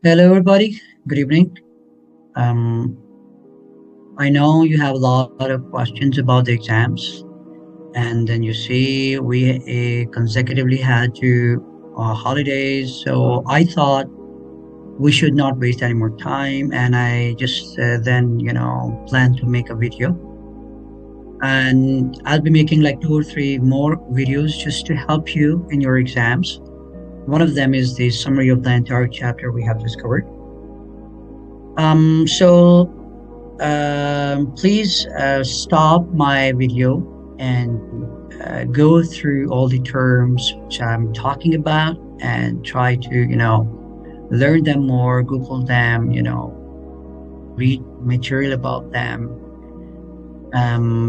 Hello, everybody. Good evening. Um, I know you have a lot of questions about the exams, and then you see we consecutively had two holidays. So I thought we should not waste any more time, and I just then plan to make a video, and I'll be making like 2 or 3 more videos just to help you in your exams. One of them is the summary of the entire chapter we have just covered. So please stop my video and go through all the terms which I'm talking about and try to, learn them more, Google them, read material about them.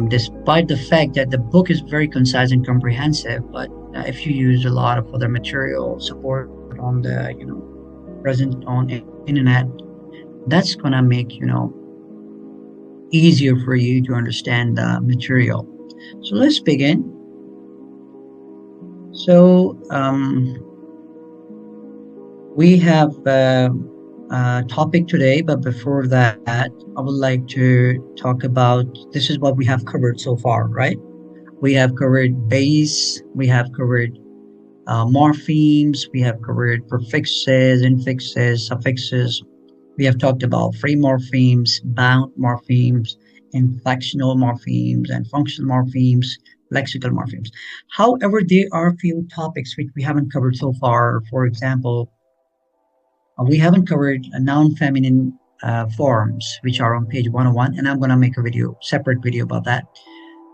Despite the fact that the book is very concise and comprehensive, but if you use a lot of other material support on the, present on internet, that's gonna make, easier for you to understand the material. So let's begin. So we have a topic today, but before that, I would like to talk about, this is what we have covered so far, right? We have covered base, we have covered morphemes, we have covered prefixes, infixes, suffixes. We have talked about free morphemes, bound morphemes, inflectional morphemes, and functional morphemes, lexical morphemes. However, there are a few topics which we haven't covered so far. For example, we haven't covered noun feminine forms, which are on page 101, and I'm going to make a separate video about that.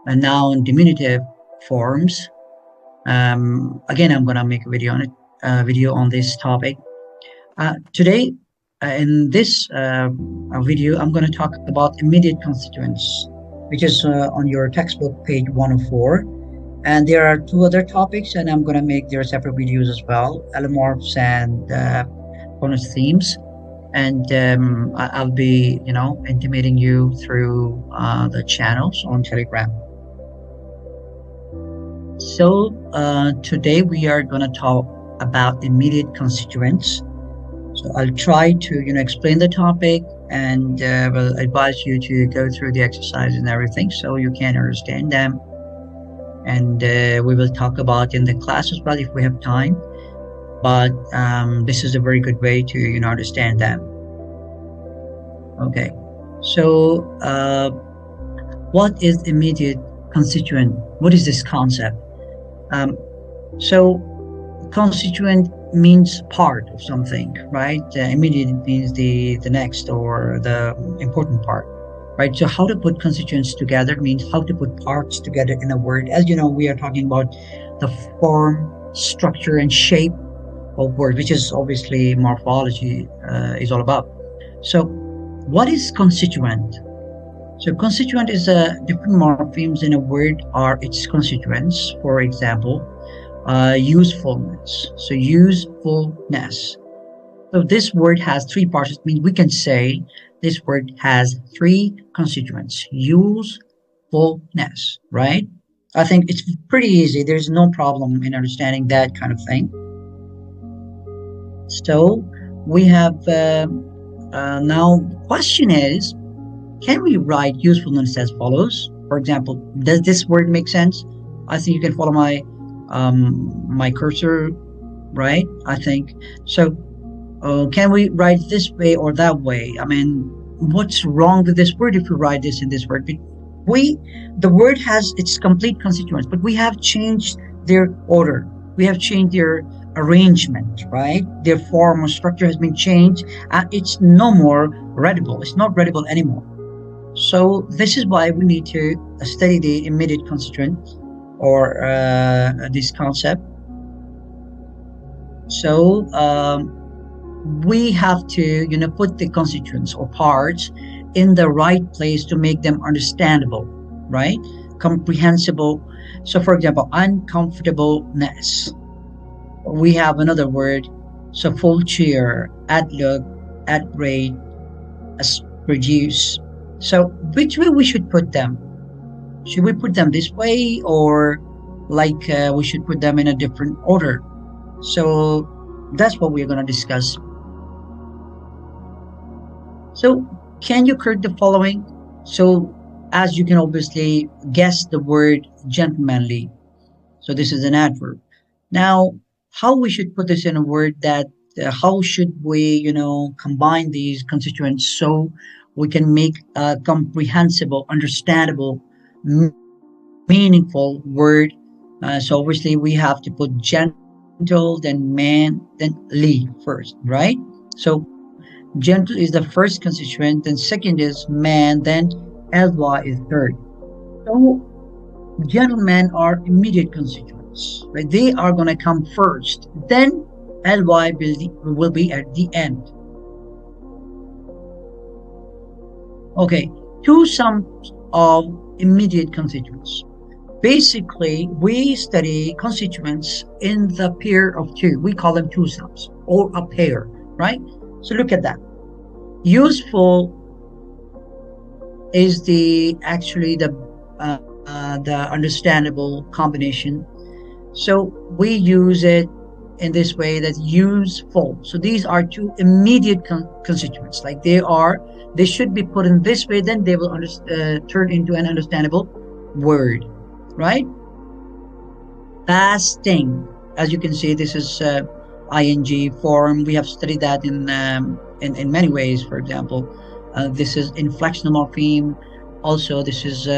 Noun diminutive forms. Again, I'm going to make a video on it. Video on this topic. Today, in this video, I'm going to talk about immediate constituents, which is on your textbook, page 104. And there are 2 other topics, and I'm going to make their separate videos as well, allomorphs and bonus themes. And I'll be, intimating you through the channels on Telegram. So today we are going to talk about immediate constituents. So I'll try to, explain the topic, and will advise you to go through the exercise and everything so you can understand them. And we will talk about in the class as well if we have time. But this is a very good way to, understand them. Okay. So what is immediate constituent? What is this concept? So constituent means part of something, right? Immediate means the next or the important part, right? So how to put constituents together means how to put parts together in a word. As you know, we are talking about the form, structure, and shape of word, which is obviously morphology is all about. So what is constituent? So constituent is different morphemes in a word are its constituents. For example, usefulness. So usefulness. So this word has 3 parts. It means we can say this word has 3 constituents. Usefulness, right? I think it's pretty easy. There's no problem in understanding that kind of thing. So we have now the question is, can we write usefulness as follows? For example, does this word make sense? I think you can follow my my cursor, right? I think so. Can we write this way or that way? I mean, what's wrong with this word if we write this in this word? The word has its complete constituents, but we have changed their order. We have changed their arrangement, right? Their form or structure has been changed, and it's no more readable. It's not readable anymore. So this is why we need to study the immediate constituent, or this concept. So we have to, put the constituents or parts in the right place to make them understandable, right? Comprehensible. So for example, uncomfortableness. We have another word. So full cheer, at look, at rate, as produce. So which way we should put them? Should we put them this way, or like we should put them in a different order? So that's what we're going to discuss. So can you correct the following? So as you can obviously guess the word gentlemanly. So this is an adverb. Now, how we should put this in a word that how should we, combine these constituents so we can make a comprehensible, understandable, meaningful word. So obviously we have to put gentle, then man, then ly first, right? So gentle is the first constituent, then second is man, then ly is third. So gentlemen are immediate constituents, right? They are going to come first, then ly will be at the end. Okay, two sums of immediate constituents. Basically, we study constituents in the pair of two. We call them two sums or a pair, right? So look at that. Useful is actually the understandable combination. So we use it in this way, that useful. So these are two immediate constituents. Like they should be put in this way, then they will turn into an understandable word, right? Fasting, as you can see, this is ing form. We have studied that in many ways. For example, this is inflectional morpheme. Also, this is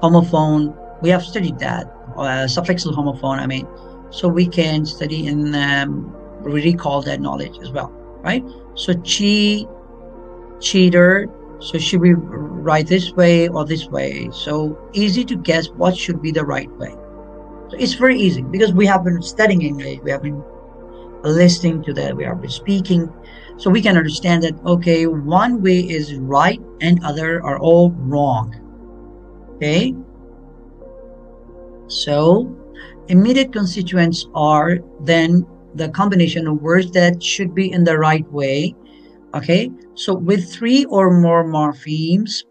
homophone. We have studied that suffixal homophone. So we can study and recall that knowledge as well, right? So cheater. So should we write this way or this way? So easy to guess what should be the right way. So it's very easy because we have been studying English. We have been listening to that. We have been speaking. So we can understand that, okay, one way is right and other are all wrong. Okay. So immediate constituents are then the combination of words that should be in the right way. Okay, so with three or more morphemes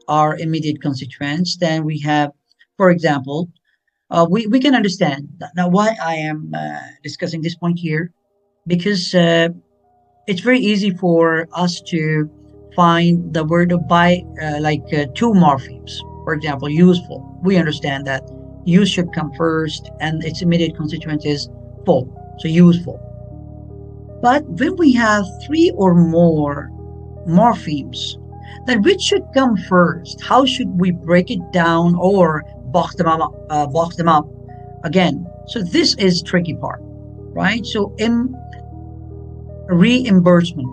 are immediate constituents, then we have, for example, we can understand now why I am discussing this point here, because it's very easy for us to find the word by two morphemes. For example, useful. We understand that use should come first and its immediate constituent is full, so useful. But when we have three or more morphemes, then which should come first? How should we break it down or box them up again? So this is tricky part, right? So reimbursement.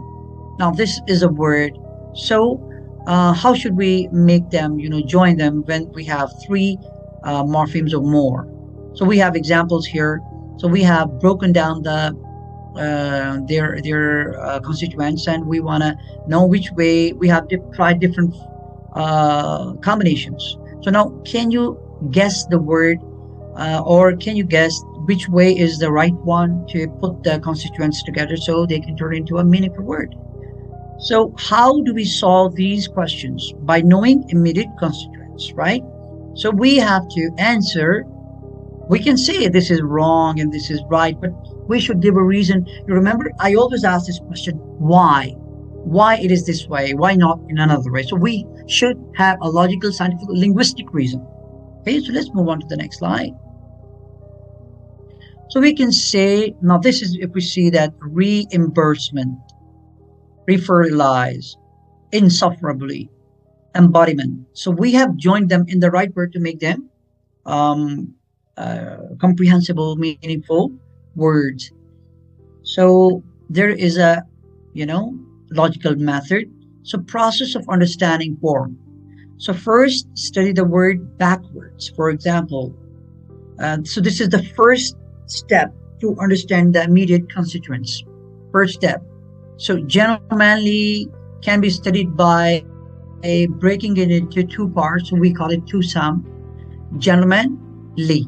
Now this is a word. So how should we make them, join them when we have three morphemes or more? So we have examples here. So we have broken down their constituents, and we want to know which way. We have tried different combinations. So now, can you guess the word, or can you guess which way is the right one to put the constituents together so they can turn into a meaningful word? So how do we solve these questions? By knowing immediate constituents, right? So we have to answer. We can say this is wrong and this is right, but we should give a reason. You remember, I always ask this question, why? Why it is this way? Why not in another way? So we should have a logical, scientific, linguistic reason. Okay, so let's move on to the next slide. So we can say, now this is if we see that reimbursement, referralize, insufferably, embodiment. So we have joined them in the right word to make them comprehensible, meaningful words. So there is a logical method. So process of understanding form. So first study the word backwards. For example, so this is the first step to understand the immediate constituents. First step. So gentlemanly can be studied by breaking it into two parts. So we call it two sum. Gentlemanly.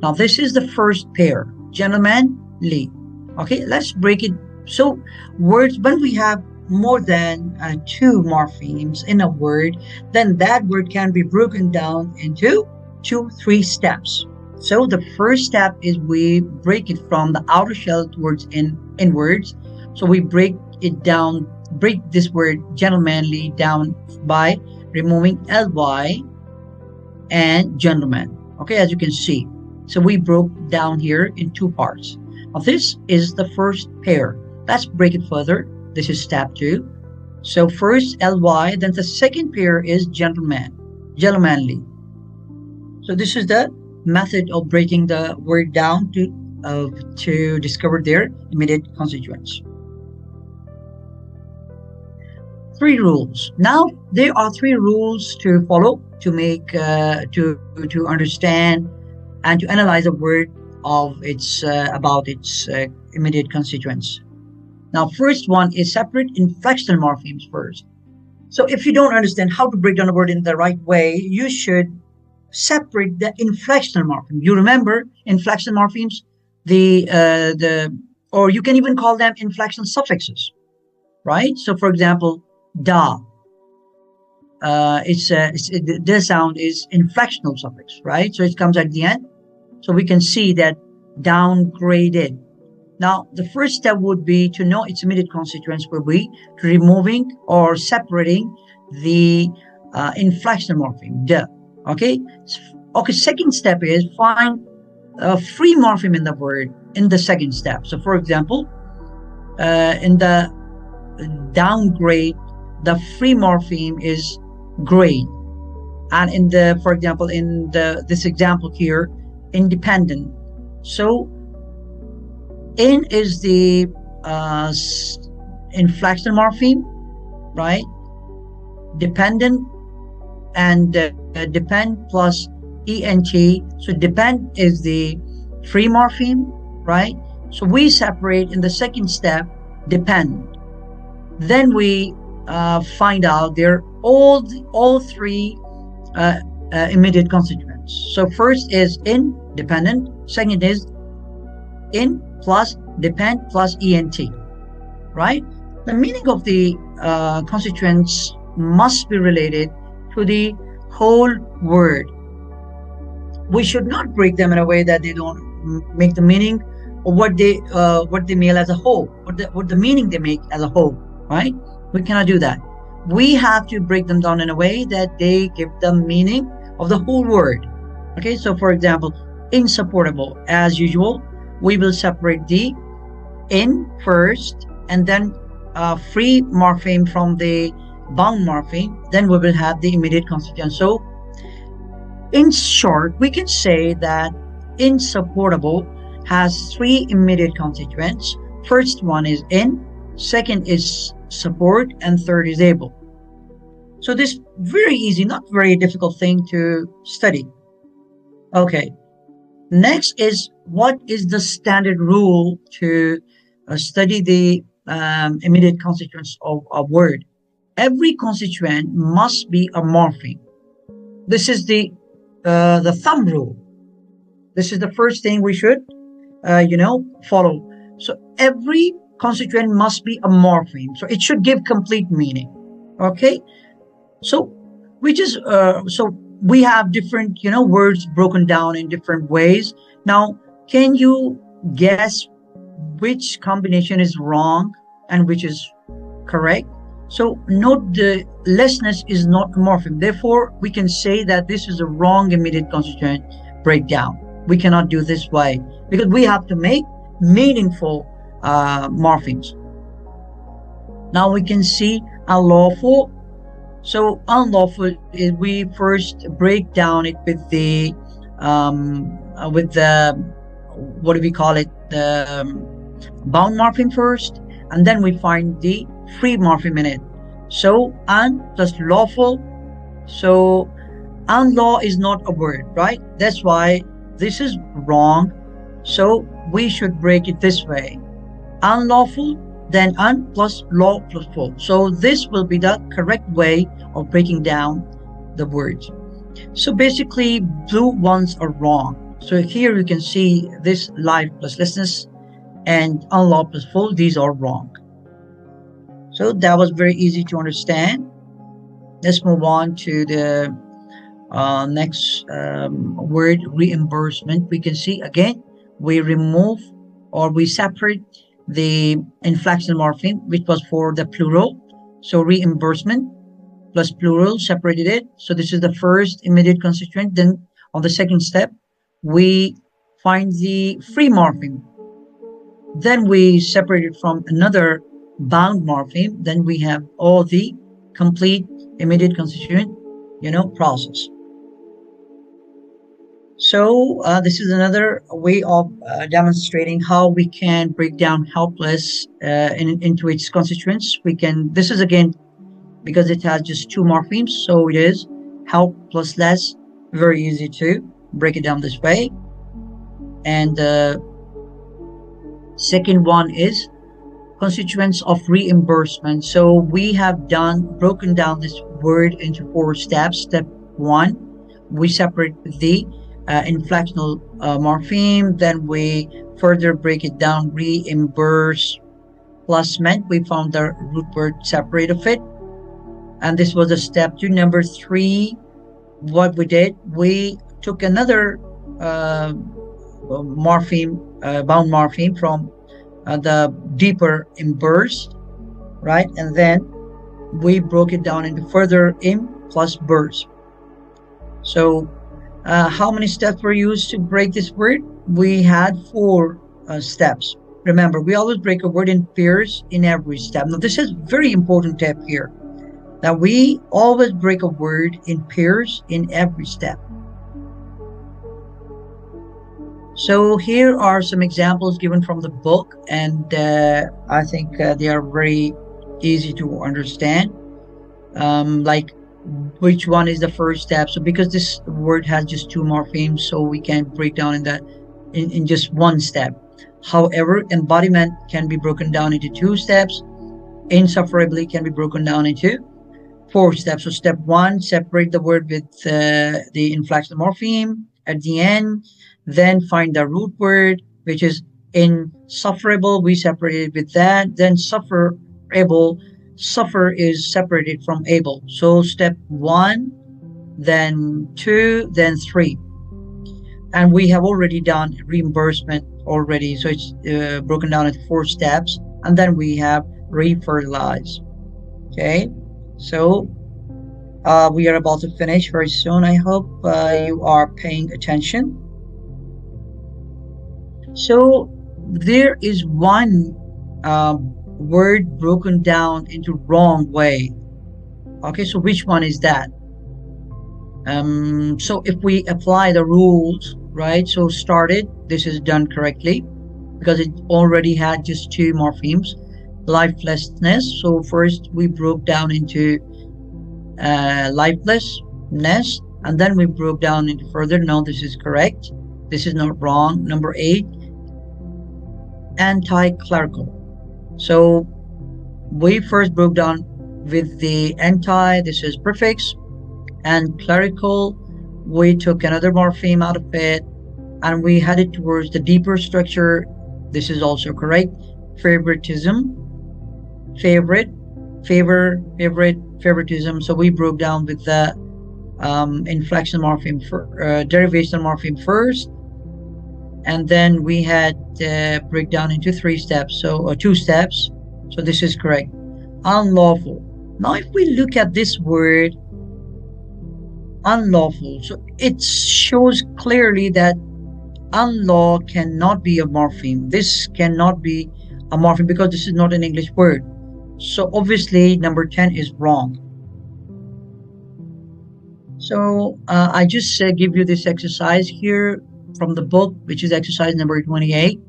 Now this is the first pair. Gentlemanly. Okay, let's break it. So words, when we have more than two morphemes in a word, then that word can be broken down into 2-3 steps. So the first step is we break it from the outer shell towards inwards. So we break it down break this word gentlemanly down by removing ly and gentleman. Okay, as you can see. So we broke down here in two parts. Now this is the first pair. Let's break it further. This is step 2. So first ly, then the second pair is gentleman, gentlemanly. So this is the method of breaking the word down to discover their immediate constituents. 3 rules. Now there are 3 rules to follow to make to understand and to analyze a word of its about its immediate constituents. Now, first one is separate inflectional morphemes first. So if you don't understand how to break down a word in the right way, you should separate the inflectional morpheme. You remember inflectional morphemes, or you can even call them inflectional suffixes, right? So, for example, da. The sound is inflectional suffix, right? So it comes at the end. So we can see that downgraded. Now, the first step would be to know its immediate constituents will be removing or separating the inflectional morpheme, the. Okay? Okay, second step is find a free morpheme in the word in the second step. So, for example, in the downgrade, the free morpheme is grade. And in the, for example, in this example here, independent. So, in is the inflectional morpheme, right? Dependent and depend plus ent. So depend is the free morpheme, right? So we separate in the second step depend. Then we find out they're all 3 immediate constituents. So first is in dependent, second is in plus depend plus ent, right? The meaning of the constituents must be related to the whole word. We should not break them in a way that they don't make the meaning of what they mean as a whole, what the meaning they make as a whole, right? We cannot do that. We have to break them down in a way that they give the meaning of the whole word. Okay, so for example, insupportable, as usual, we will separate the in first and then free morpheme from the bound morpheme, then we will have the immediate constituent. So in short, we can say that insupportable has 3 immediate constituents. First one is in, second is support, and third is able. So this very easy, not very difficult thing to study. Okay, next is what is the standard rule to study the immediate constituents of a word. Every constituent must be a morpheme. This is the thumb rule. This is the first thing we should follow. So every constituent must be a morpheme. So it should give complete meaning. Okay, so we have different words broken down in different ways. Now, can you guess which combination is wrong and which is correct? So note the lessness is not a morpheme. Therefore, we can say that this is a wrong immediate constituent breakdown. We cannot do this way because we have to make meaningful morphemes. Now we can see unlawful. So unlawful is we first break down it with the what do we call it, the bound morpheme first, and then we find the free morpheme in it. So un plus lawful. So unlaw is not a word, right? That's why this is wrong. So we should break it this way: unlawful, then un plus law plus full. So this will be the correct way of breaking down the words. So basically, blue ones are wrong. So here you can see this life plus lessness and unlaw plus full. These are wrong. So that was very easy to understand. Let's move on to the next word, reimbursement. We can see again, we remove or we separate the inflectional morpheme, which was for the plural. So reimbursement plus plural separated it. So this is the first immediate constituent. Then on the second step, we find the free morpheme. Then we separate it from another bound morpheme. Then we have all the complete immediate constituent, process. So this is another way of demonstrating how we can break down helpless into its constituents. This is again, because it has just two morphemes, so it is help plus less, very easy to break it down this way. And the second one is constituents of reimbursement. So we have broken down this word into 4 steps. Step 1, we separate the inflectional morpheme. Then we further break it down, reimburse plus meant. We found the root word separate of it. And this was a step 2. Number 3, what we did, we took another morpheme, bound morpheme from the deeper imburse, right? And then we broke it down into further im plus burst. So how many steps were used to break this word? We had 4 steps. Remember, we always break a word in pairs in every step. Now, this is very important tip here, that we always break a word in pairs in every step. So here are some examples given from the book, and I think they are very easy to understand. Like, which one is the first step? So because this word has just 2 morphemes, so we can break down in just 1 step. However, embodiment can be broken down into 2 steps. Insufferably can be broken down into 4 steps. So step 1, separate the word with the inflectional morpheme at the end. Then find the root word, which is insufferable. We separated with that. Then sufferable. Suffer is separated from able. So step 1, then 2, then 3. And we have already done reimbursement already. So it's broken down into 4 steps. And then we have refertilize. Okay. So we are about to finish very soon. I hope you are paying attention. So there is one word broken down into wrong way. Okay, so which one is that? So if we apply the rules, right? So started, this is done correctly because it already had just 2 morphemes. Lifelessness. So first we broke down into lifelessness, and then we broke down into further. No, this is correct. This is not wrong. Number 8, anti-clerical. So we first broke down with the anti, this is prefix, and clerical, we took another morpheme out of it and we headed towards the deeper structure. This is also correct. Favoritism, favorite, favor, favorite, favoritism. So we broke down with the inflectional morpheme, derivational morpheme first, and then we had breakdown into 3 steps, so 2 steps. So this is correct. Unlawful. Now if we look at this word unlawful, so it shows clearly that unlaw cannot be a morpheme. This cannot be a morpheme because this is not an English word. So obviously number 10 is wrong. So I just give you this exercise here from the book, which is exercise number 28.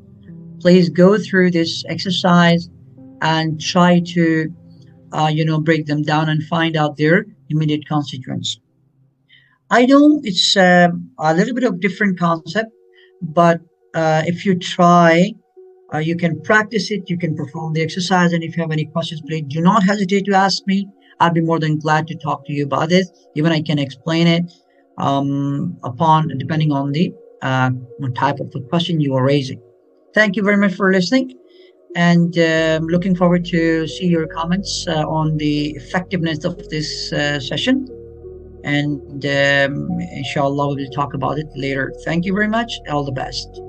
Please go through this exercise and try to break them down and find out their immediate constituents. I know it's a little bit of different concept, but if you try, you can practice it, you can perform the exercise, and if you have any questions, please do not hesitate to ask me. I'd be more than glad to talk to you about it. Even I can explain it depending on the type of the question you are raising. Thank you very much for listening, and looking forward to see your comments on the effectiveness of this session. And inshallah, we will talk about it later. Thank you very much. All the best.